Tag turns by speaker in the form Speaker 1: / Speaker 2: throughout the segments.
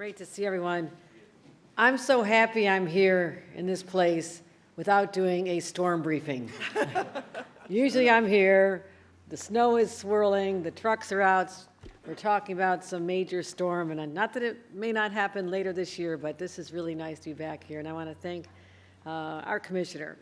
Speaker 1: Great to see everyone. I'm so happy I'm here in this place without doing a storm briefing. Usually I'm here, the snow is swirling, the trucks are out, we're talking about some major storm, and not that it may not happen later this year, but this is really nice to be back here, and I want to thank our commissioner.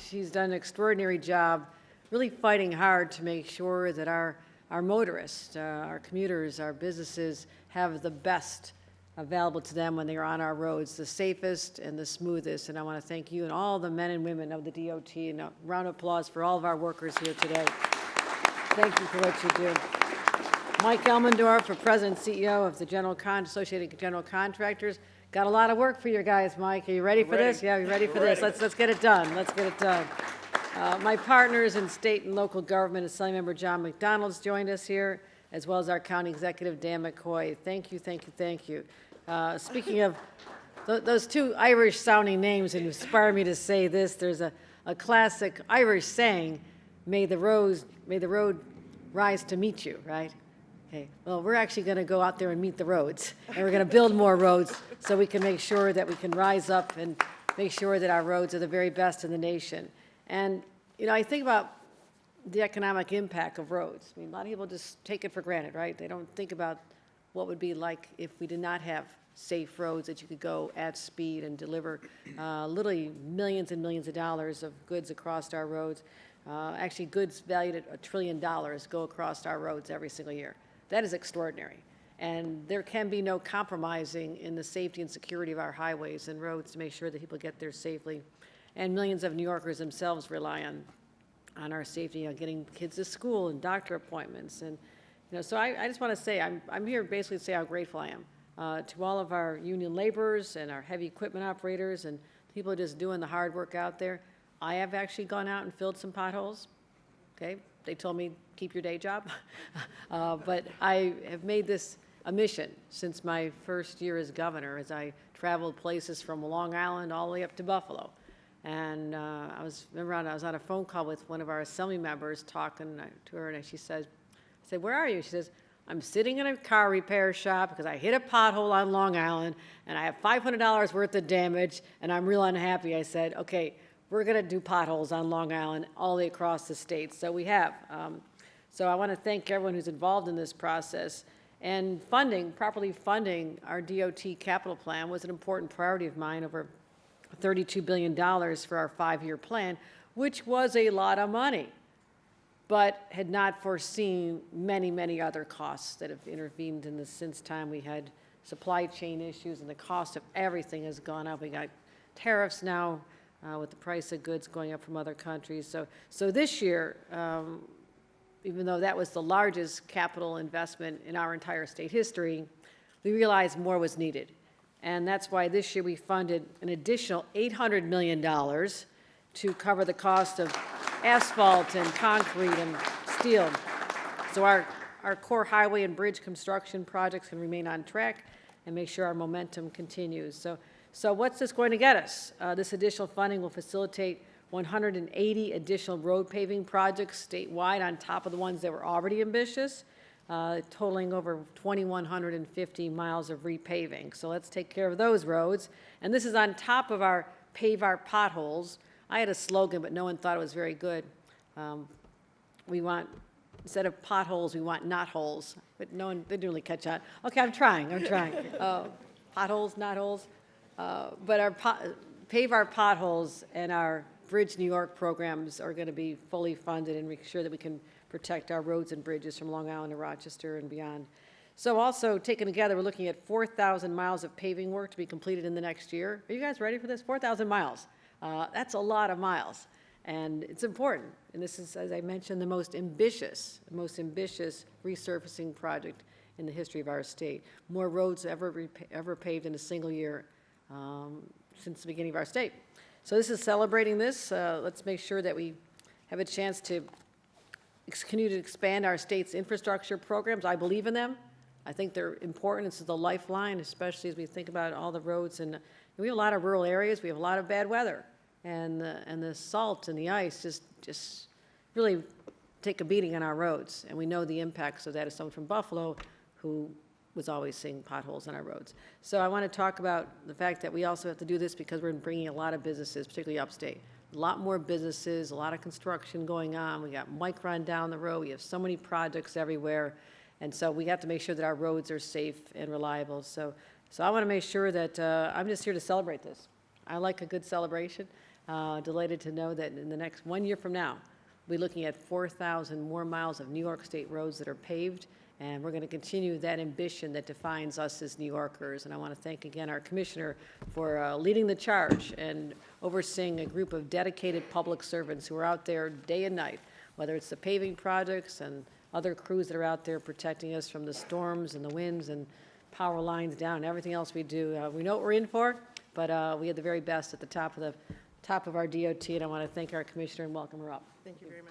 Speaker 1: She's done an extraordinary job really fighting hard to make sure that our motorists, our commuters, our businesses have the best available to them when they are on our roads, the safest and the smoothest. And I want to thank you and all the men and women of the DOT, and a round of applause for all of our workers here today. Thank you for what you do. Mike Elmendorf, for President and CEO of the Associated General Contractors. Got a lot of work for you guys, Mike. Are you ready for this? Yeah, you ready for this? Let's get it done. Let's get it done. My partners in state and local government, Assemblymember John McDonald's joined us here, as well as our County Executive, Dan McCoy. Thank you, thank you, thank you. Speaking of those two Irish-sounding names that inspire me to say this, there's a classic Irish saying, may the road rise to meet you, right? Okay, well, we're actually going to go out there and meet the roads, and we're going to build more roads so we can make sure that we can rise up and make sure that our roads are the very best in the nation. And, you know, I think about the economic impact of roads. I mean, a lot of people just take it for granted, right? They don't think about what would be like if we did not have safe roads that you could go at speed and deliver literally millions and millions of dollars of goods across our roads. Actually, goods valued at $1 trillion go across our roads every single year. That is extraordinary. And there can be no compromising in the safety and security of our highways and roads to make sure that people get there safely. And millions of New Yorkers themselves rely on our safety, you know, getting kids to school and doctor appointments. And, you know, so I just want to say, I'm here basically to say how grateful I am to all of our union laborers and our heavy equipment operators and people just doing the hard work out there. I have actually gone out and filled some potholes. Okay, they told me keep your day job, but I have made this a mission since my first year as governor, as I traveled places from Long Island all the way up to Buffalo. And I was on a phone call with one of our assembly members talking to her, and she said, I said, where are you? She says, I'm sitting in a car repair shop because I hit a pothole on Long Island, and I have $500 worth of damage, and I'm real unhappy. I said, okay, we're going to do potholes on Long Island all the way across the state. So we have. So I want to thank everyone who's involved in this process. And properly funding our DOT capital plan was an important priority of mine, over $32 billion for our 5-year plan, which was a lot of money, but had not foreseen many, many other costs that have intervened in the since time. We had supply chain issues, and the cost of everything has gone up. We got tariffs now with the price of goods going up from other countries. So this year, even though that was the largest capital investment in our entire state history, we realized more was needed. And that's why this year we funded an additional $800 million to cover the cost of asphalt and concrete and steel. So our core highway and bridge construction projects can remain on track and make sure our momentum continues. So what's this going to get us? This additional funding will facilitate 180 additional road paving projects statewide on top of the ones that were already ambitious, totaling over 2,150 miles of repaving. So let's take care of those roads. And this is on top of our pave our potholes. I had a slogan, but no one thought it was very good. We want, instead of potholes, we want not holes. But no one didn't really catch on. Okay, I'm trying. Potholes, not holes. But our pave our potholes and our Bridge New York programs are going to be fully funded and make sure that we can protect our roads and bridges from Long Island to Rochester and beyond. So also, taken together, we're looking at 4,000 miles of paving work to be completed in the next year. Are you guys ready for this? 4,000 miles. That's a lot of miles, and it's important. And this is, as I mentioned, the most ambitious resurfacing project in the history of our state. More roads ever paved in a single year since the beginning of our state. So this is celebrating this. Let's make sure that we have a chance to continue to expand our state's infrastructure programs. I believe in them. I think they're important. This is the lifeline, especially as we think about all the roads. And we have a lot of rural areas. We have a lot of bad weather. And the salt and the ice just really take a beating on our roads. And we know the impacts of that as someone from Buffalo who was always seeing potholes on our roads. So I want to talk about the fact that we also have to do this because we're bringing a lot of businesses, particularly upstate. A lot more businesses, a lot of construction going on. We got Micron down the road. We have so many projects everywhere. And so we have to make sure that our roads are safe and reliable. So I want to make sure that I'm just here to celebrate this. I like a good celebration. Delighted to know that in the next 1 year from now, we're looking at 4,000 more miles of New York State roads that are paved, and we're going to continue that ambition that defines us as New Yorkers. And I want to thank again our commissioner for leading the charge and overseeing a group of dedicated public servants who are out there day and night, whether it's the paving projects and other crews that are out there protecting us from the storms and the winds and power lines down and everything else we do. We know what we're in for, but we have the very best at the top of our DOT, and I want to thank our commissioner and welcome her up.
Speaker 2: Thank you very much.